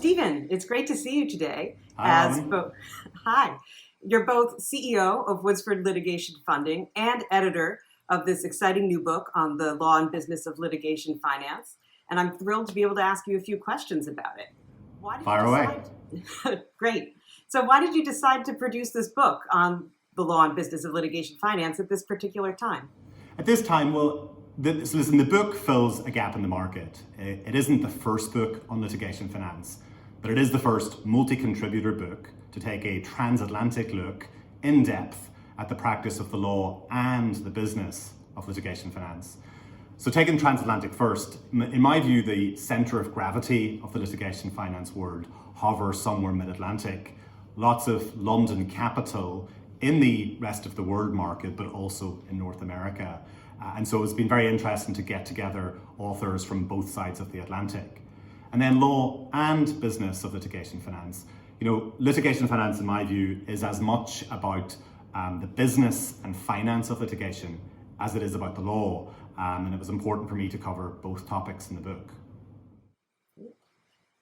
Stephen, it's great to see you today. Hi. Hi, you're both CEO of Woodsford Litigation Funding and editor of this exciting new book on the law and business of litigation finance. And I'm thrilled to be able to ask you a few questions about it. Fire away. Great. So why did you decide to produce this book on the law and business of litigation finance at this particular time? At this time, the book fills a gap in the market. It isn't the first book on litigation finance, but it is the first multi-contributor book to take a transatlantic look, in depth, at the practice of the law and the business of litigation finance. So taking transatlantic first, in my view, the center of gravity of the litigation finance world hovers somewhere mid-Atlantic. Lots of London capital in the rest of the world market, but also in North America. And so it's been very interesting to get together authors from both sides of the Atlantic. And then law and business of litigation finance. Litigation finance, in my view, is as much about the business and finance of litigation as it is about the law. And it was important for me to cover both topics in the book.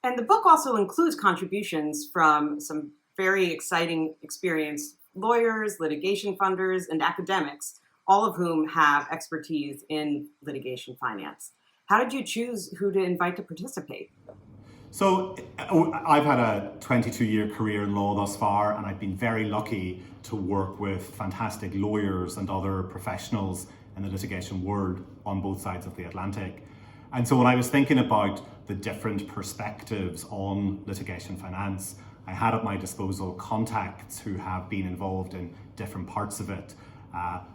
And the book also includes contributions from some very exciting, experienced lawyers, litigation funders, and academics, all of whom have expertise in litigation finance. How did you choose who to invite to participate? So I've had a 22-year career in law thus far, and I've been very lucky to work with fantastic lawyers and other professionals in the litigation world on both sides of the Atlantic. And so when I was thinking about the different perspectives on litigation finance, I had at my disposal contacts who have been involved in different parts of it.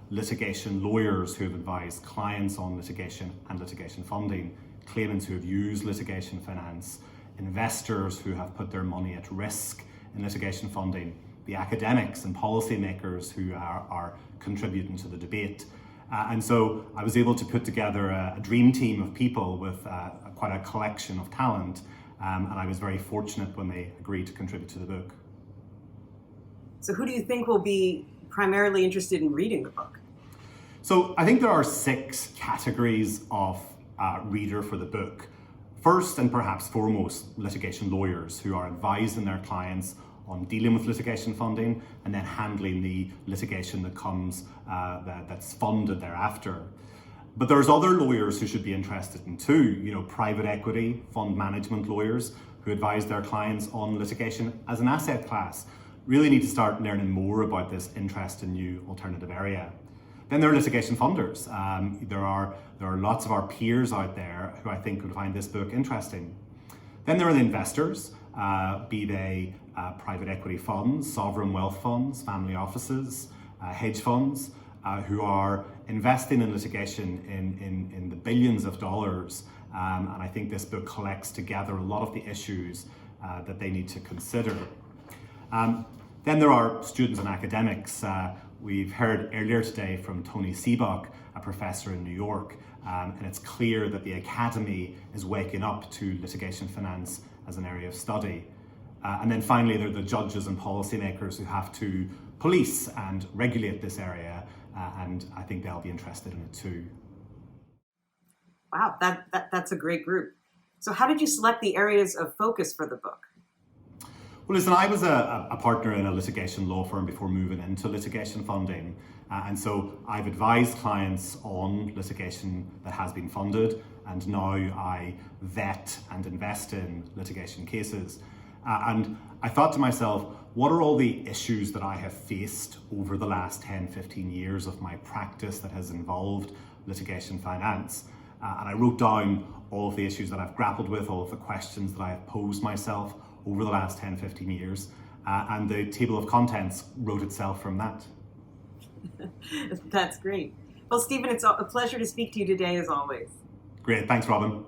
Litigation lawyers who have advised clients on litigation and litigation funding, claimants who have used litigation finance, investors who have put their money at risk in litigation funding, the academics and policymakers who are contributing to the debate. And so I was able to put together a dream team of people with quite a collection of talent, and I was very fortunate when they agreed to contribute to the book. So who do you think will be primarily interested in reading the book? So I think there are 6 categories of reader for the book. First, and perhaps foremost, litigation lawyers who are advising their clients on dealing with litigation funding and then handling the litigation that comes that's funded thereafter. But there's other lawyers who should be interested in too, private equity, fund management lawyers who advise their clients on litigation as an asset class. Really need to start learning more about this interesting new alternative area. Then there are litigation funders. There are lots of our peers out there who I think would find this book interesting. Then there are the investors, be they private equity funds, sovereign wealth funds, family offices, hedge funds, who are investing in litigation in the billions of dollars. And I think this book collects together a lot of the issues that they need to consider. Then there are students and academics. We've heard earlier today from Tony Seebach, a professor in New York, and it's clear that the academy is waking up to litigation finance as an area of study. And then finally, there are the judges and policymakers who have to police and regulate this area, and I think they'll be interested in it too. Wow, that's a great group. So how did you select the areas of focus for the book? Well, listen, I was a partner in a litigation law firm before moving into litigation funding. And so I've advised clients on litigation that has been funded, and now I vet and invest in litigation cases. And I thought to myself, what are all the issues that I have faced over the last 10, 15 years of my practice that has involved litigation finance? And I wrote down all of the issues that I've grappled with, all of the questions that I have posed myself over the last 10, 15 years, and the table of contents wrote itself from that. That's great. Well, Stephen, it's a pleasure to speak to you today as always. Great, thanks, Robin.